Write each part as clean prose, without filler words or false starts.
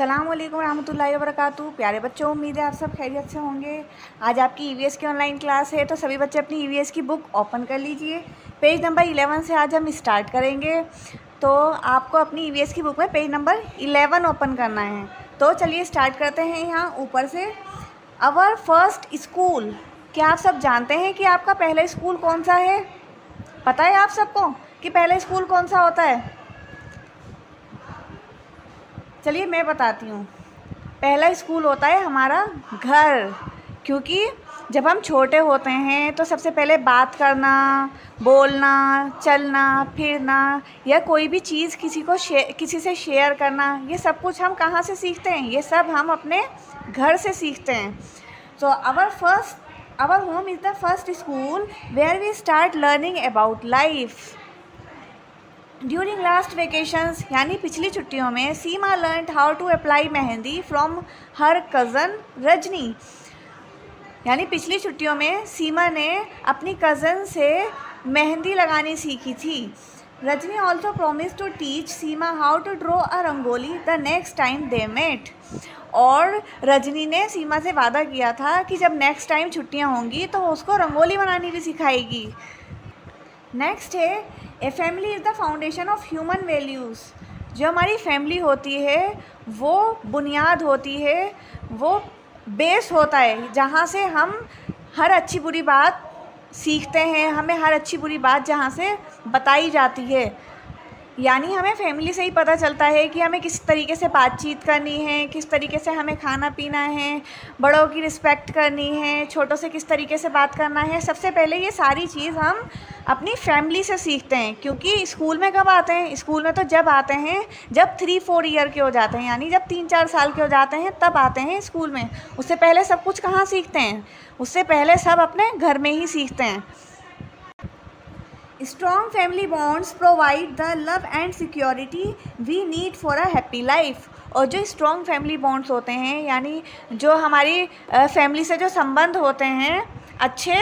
अस्सलाम वालेकुम रहमतुल्लाहि व बरकातुहू। प्यारे बच्चों, उम्मीद है आप सब खैरियत से होंगे। आज आपकी ईवीएस की ऑनलाइन क्लास है, तो सभी बच्चे अपनी ईवीएस की बुक ओपन कर लीजिए। पेज नंबर 11 से आज हम स्टार्ट करेंगे। तो आपको अपनी ईवीएस की बुक में पेज नंबर 11 ओपन करना है। तो चलिए स्टार्ट करते हैं। यहाँ ऊपर से आवर फर्स्ट स्कूल। क्या आप सब जानते हैं कि आपका पहला स्कूल कौन सा है? पता है आप सबको कि पहला स्कूल कौन सा होता है? चलिए मैं बताती हूँ। पहला स्कूल होता है हमारा घर, क्योंकि जब हम छोटे होते हैं तो सबसे पहले बात करना, बोलना, चलना फिरना या कोई भी चीज़ किसी से शेयर करना, ये सब कुछ हम कहाँ से सीखते हैं? ये सब हम अपने घर से सीखते हैं। तो our home is the first school where we start learning about life. During last vacations यानी पिछली छुट्टियों में Seema learned how to apply mehndi from her cousin Rajni. यानी पिछली छुट्टियों में सीमा ने अपनी कज़न से मेहंदी लगानी सीखी थी। Rajni also promise to teach Seema how to draw a rangoli the next time they met. और रजनी ने सीमा से वादा किया था कि जब नेक्स्ट टाइम छुट्टियां होंगी तो उसको रंगोली बनानी भी सिखाएगी। नेक्स्ट है a family is the foundation of human values. जो हमारी फैमिली होती है वो बुनियाद होती है, वो बेस होता है जहाँ से हम हर अच्छी बुरी बात सीखते हैं। हमें हर अच्छी बुरी बात जहाँ से बताई जाती है। यानी हमें फैमिली से ही पता चलता है कि हमें किस तरीके से बातचीत करनी है, किस तरीके से हमें खाना पीना है, बड़ों की रिस्पेक्ट करनी है, छोटों से किस तरीके से बात करना है। सबसे पहले ये सारी चीज़ हम अपनी फैमिली से सीखते हैं। क्योंकि स्कूल में कब आते हैं? स्कूल में तो जब आते हैं जब 3-4 ईयर के हो जाते हैं, यानी जब 3-4 साल के हो जाते हैं तब आते हैं स्कूल में। उससे पहले सब कुछ कहाँ सीखते हैं? उससे पहले सब अपने घर में ही सीखते हैं। Strong family bonds provide the love and security we need for a happy life. और जो स्ट्रॉन्ग फैमिली बॉन्ड्स होते हैं, यानी जो हमारी फैमिली से जो संबंध होते हैं अच्छे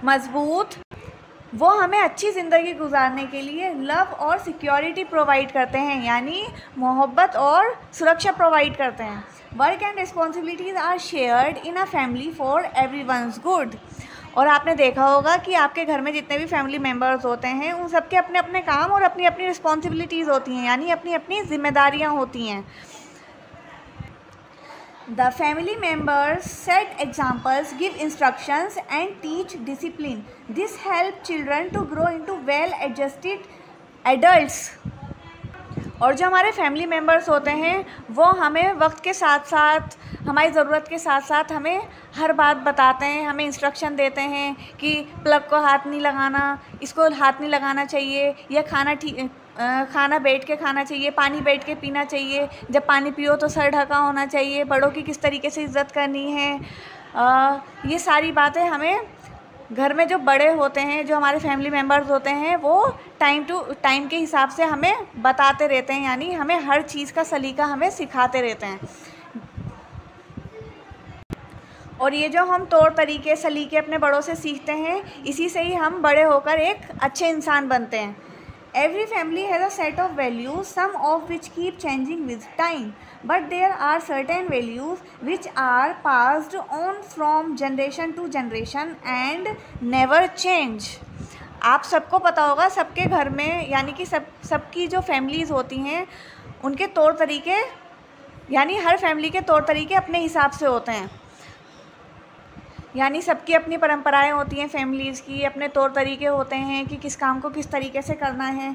मज़बूत, वो हमें अच्छी ज़िंदगी गुजारने के लिए लव और सिक्योरिटी प्रोवाइड करते हैं, यानी मोहब्बत और सुरक्षा प्रोवाइड करते हैं। Work and responsibilities are shared in a family for everyone's good. और आपने देखा होगा कि आपके घर में जितने भी फैमिली मेम्बर्स होते हैं उन सबके अपने अपने काम और अपनी अपनी रिस्पॉन्सिबिलिटीज़ होती हैं, यानी अपनी अपनी जिम्मेदारियां होती हैं। The family members set examples, give instructions and teach discipline. This helps children to grow into well-adjusted adults. और जो हमारे फैमिली मेम्बर्स होते हैं वो हमें वक्त के साथ साथ, हमारी ज़रूरत के साथ साथ हमें हर बात बताते हैं, हमें इंस्ट्रक्शन देते हैं कि प्लग को हाथ नहीं लगाना, इसको हाथ नहीं लगाना चाहिए, या खाना बैठ के खाना चाहिए, पानी बैठ के पीना चाहिए, जब पानी पियो तो सर ढका होना चाहिए, बड़ों की किस तरीके से इज़्ज़त करनी है। ये सारी बातें हमें घर में जो बड़े होते हैं, जो हमारे फैमिली मेम्बर्स होते हैं, वो टाइम टू टाइम के हिसाब से हमें बताते रहते हैं, यानी हमें हर चीज़ का सलीका हमें सिखाते रहते हैं। और ये जो हम तौर तरीके सलीके अपने बड़ों से सीखते हैं, इसी से ही हम बड़े होकर एक अच्छे इंसान बनते हैं। Every family has a set of values, some of which keep changing with time. But there are certain values which are passed on from generation to generation and never change. आप सबको पता होगा सबके घर में, यानी कि सबकी जो फैमिलीज़ होती हैं उनके तौर तरीके, यानी हर फैमिली के तौर तरीके अपने हिसाब से होते हैं। यानी सबकी अपनी परंपराएं होती हैं, फैमिलीज़ की अपने तौर तरीके होते हैं कि किस काम को किस तरीके से करना है।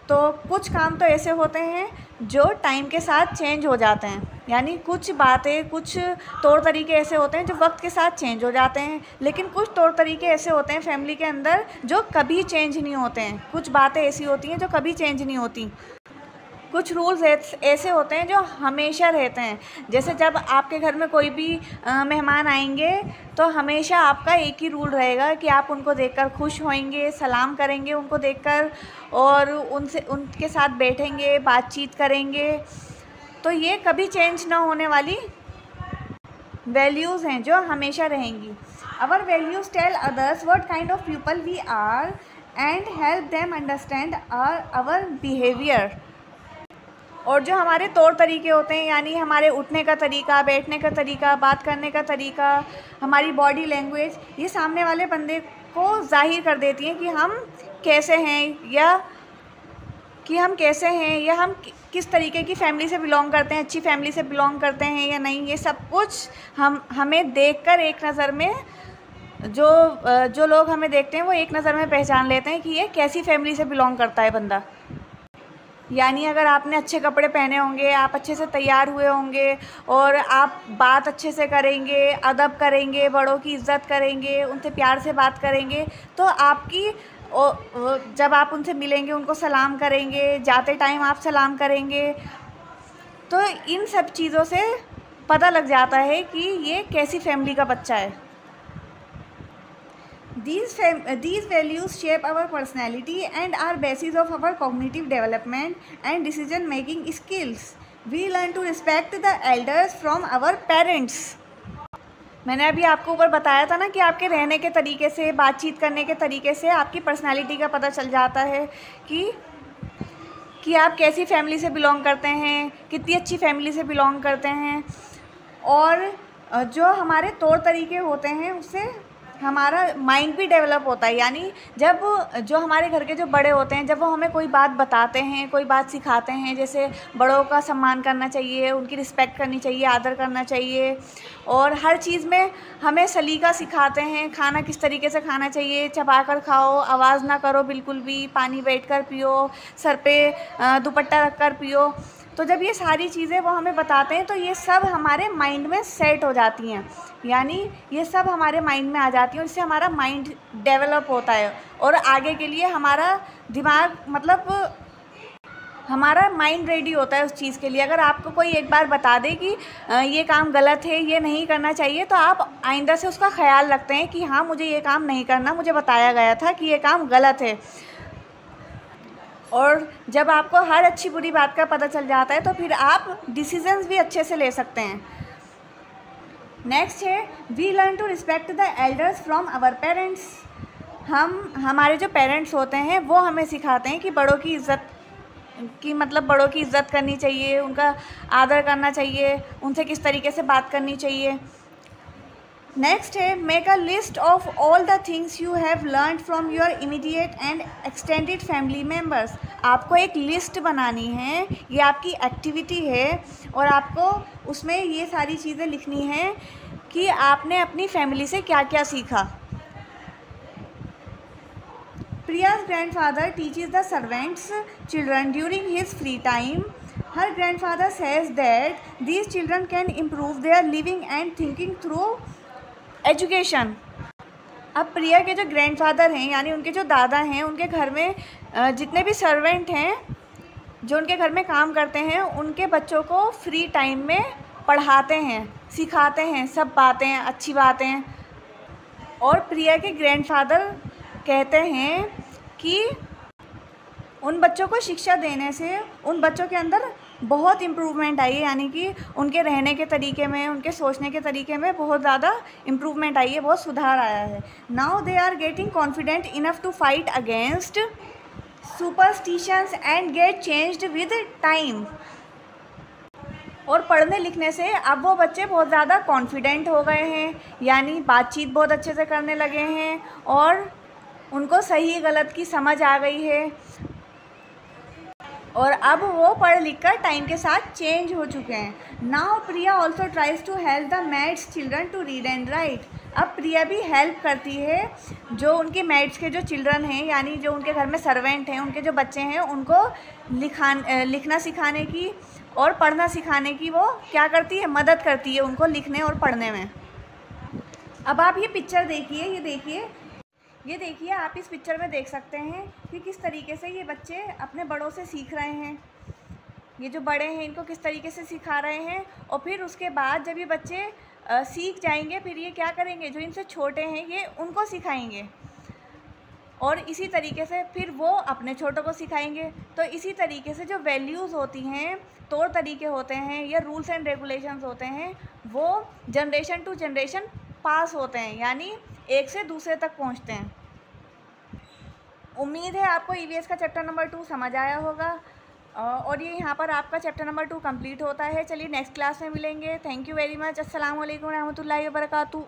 तो कुछ काम तो ऐसे होते हैं जो टाइम के साथ चेंज हो जाते हैं, यानी कुछ बातें, कुछ तौर तरीके ऐसे होते हैं जो वक्त के साथ चेंज हो जाते हैं। लेकिन कुछ तौर तरीके ऐसे होते हैं फैमिली के अंदर जो कभी चेंज नहीं होते हैं। कुछ बातें ऐसी होती हैं जो कभी चेंज नहीं होती। कुछ रूल्स ऐसे होते हैं जो हमेशा रहते हैं। जैसे जब आपके घर में कोई भी मेहमान आएंगे तो हमेशा आपका एक ही रूल रहेगा कि आप उनको देखकर खुश होएंगे, सलाम करेंगे उनको देखकर, और उनके साथ बैठेंगे, बातचीत करेंगे। तो ये कभी चेंज ना होने वाली वैल्यूज़ हैं जो हमेशा रहेंगी। Our values tell others what kind of people we are and help them understand our behaviour. और जो हमारे तौर तरीके होते हैं, यानी हमारे उठने का तरीका, बैठने का तरीका, बात करने का तरीका, हमारी बॉडी लैंग्वेज, ये सामने वाले बंदे को ज़ाहिर कर देती हैं कि हम कैसे हैं, या हम किस तरीके की फ़ैमिली से बिलोंग करते हैं, अच्छी फ़ैमिली से बिलोंग करते हैं या नहीं। ये सब कुछ हमें देखकर एक नज़र में जो लोग हमें देखते हैं वो एक नज़र में पहचान लेते हैं कि ये कैसी फ़ैमिली से बिलोंग करता है बंदा। यानी अगर आपने अच्छे कपड़े पहने होंगे, आप अच्छे से तैयार हुए होंगे और आप बात अच्छे से करेंगे, अदब करेंगे, बड़ों की इज़्ज़त करेंगे, उनसे प्यार से बात करेंगे, तो आपकी जब आप उनसे मिलेंगे उनको सलाम करेंगे, जाते टाइम आप सलाम करेंगे, तो इन सब चीज़ों से पता लग जाता है कि ये कैसी फैमिली का बच्चा है। These values shape our personality and are basis of our cognitive development and decision making skills. We learn to respect the elders from our parents. मैंने अभी आपको ऊपर बताया था ना कि आपके रहने के तरीके से, बातचीत करने के तरीके से आपकी पर्सनालिटी का पता चल जाता है कि आप कैसी फैमिली से बिलोंग करते हैं, कितनी अच्छी फैमिली से बिलोंग करते हैं। और जो हमारे तौर तरीके होते हैं उससे हमारा माइंड भी डेवलप होता है। यानी जब जो हमारे घर के जो बड़े होते हैं, जब वो हमें कोई बात बताते हैं, कोई बात सिखाते हैं, जैसे बड़ों का सम्मान करना चाहिए, उनकी रिस्पेक्ट करनी चाहिए, आदर करना चाहिए, और हर चीज़ में हमें सलीका सिखाते हैं, खाना किस तरीके से खाना चाहिए, चबा कर खाओ, आवाज़ ना करो बिल्कुल भी, पानी बैठ कर पियो, सर पे दुपट्टा रख कर पियो। तो जब ये सारी चीज़ें वो हमें बताते हैं तो ये सब हमारे माइंड में सेट हो जाती हैं, यानी ये सब हमारे माइंड में आ जाती हैं, उससे हमारा माइंड डेवलप होता है और आगे के लिए हमारा दिमाग, मतलब हमारा माइंड रेडी होता है उस चीज़ के लिए। अगर आपको कोई एक बार बता दे कि ये काम गलत है, ये नहीं करना चाहिए, तो आप आइंदा से उसका ख्याल रखते हैं कि हाँ, मुझे ये काम नहीं करना, मुझे बताया गया था कि ये काम गलत है। और जब आपको हर अच्छी बुरी बात का पता चल जाता है तो फिर आप डिसीजंस भी अच्छे से ले सकते हैं। नेक्स्ट है we learn to respect the elders from our parents. हमारे जो पेरेंट्स होते हैं वो हमें सिखाते हैं कि बड़ों की इज़्ज़त बड़ों की इज़्ज़त करनी चाहिए, उनका आदर करना चाहिए, उनसे किस तरीके से बात करनी चाहिए। नेक्स्ट है make a list of all the things you have learn from your immediate and extended family members. आपको एक लिस्ट बनानी है, ये आपकी एक्टिविटी है और आपको उसमें ये सारी चीज़ें लिखनी हैं कि आपने अपनी फैमिली से क्या क्या सीखा। Priya's grandfather teaches the servants' children during his free time. Her grandfather says that these children can improve their living and thinking through education. अब प्रिया के जो ग्रैंडफादर हैं, यानी उनके जो दादा हैं, उनके घर में जितने भी सर्वेंट हैं जो उनके घर में काम करते हैं, उनके बच्चों को फ्री टाइम में पढ़ाते हैं, सिखाते हैं सब बातें, अच्छी बातें। और प्रिया के ग्रैंडफादर कहते हैं कि उन बच्चों को शिक्षा देने से उन बच्चों के अंदर बहुत इम्प्रूवमेंट आई है, यानी कि उनके रहने के तरीके में, उनके सोचने के तरीके में बहुत ज़्यादा इम्प्रूवमेंट आई है, बहुत सुधार आया है। Now they are getting confident enough to fight against superstitions and get changed with time. और पढ़ने लिखने से अब वो बच्चे बहुत ज़्यादा कॉन्फिडेंट हो गए हैं, यानी बातचीत बहुत अच्छे से करने लगे हैं और उनको सही गलत की समझ आ गई है और अब वो पढ़ लिख कर टाइम के साथ चेंज हो चुके हैं। Now Priya also tries to help the maids children to read and write. अब प्रिया भी हेल्प करती है जो उनके मैड्स के जो चिल्ड्रन हैं, यानी जो उनके घर में सर्वेंट हैं, उनके जो बच्चे हैं, उनको लिखना सिखाने की और पढ़ना सिखाने की वो क्या करती है, मदद करती है उनको लिखने और पढ़ने में। अब आप ये पिक्चर देखिए, ये देखिए आप इस पिक्चर में देख सकते हैं कि किस तरीके से ये बच्चे अपने बड़ों से सीख रहे हैं। ये जो बड़े हैं इनको किस तरीके से सिखा रहे हैं और फिर उसके बाद जब ये बच्चे सीख जाएंगे फिर ये क्या करेंगे, जो इनसे छोटे हैं ये उनको सिखाएंगे और इसी तरीके से फिर वो अपने छोटों को सिखाएंगे। तो इसी तरीके से जो वैल्यूज़ होती हैं, तौर तरीके होते हैं या रूल्स एंड रेगुलेशंस होते हैं, वो जनरेशन टू जनरेशन पास होते हैं, यानी एक से दूसरे तक पहुंचते हैं। उम्मीद है आपको ईवीएस का चैप्टर नंबर 2 समझ आया होगा। और ये यहाँ पर आपका चैप्टर नंबर 2 कंप्लीट होता है। चलिए नेक्स्ट क्लास में मिलेंगे। Thank you very much. अस्सलाम वालेकुम रहमतुल्लाहि व बरकातहू।